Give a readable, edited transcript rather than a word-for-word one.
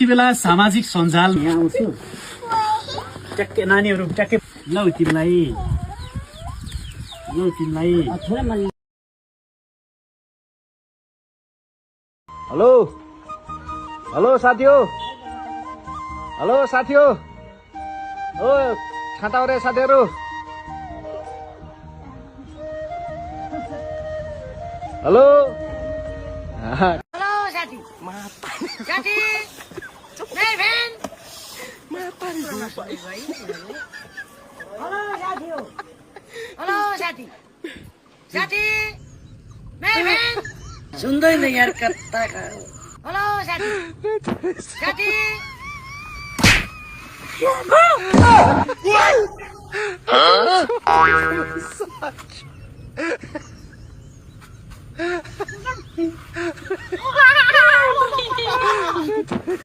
यति बेला सामाजिक सञ्जाल यहाँ आउँछु ट्याक्कै नानीहरू ट्याक्कै ल तिमीलाई हेलो हेलो साथी हो ओ छाता रे साथीहरू हेलो हेलो साथी साथी नहीं बहन हेलो साथी साथी नहीं बहन सुन्दैन यार कता हेलो साथी साथी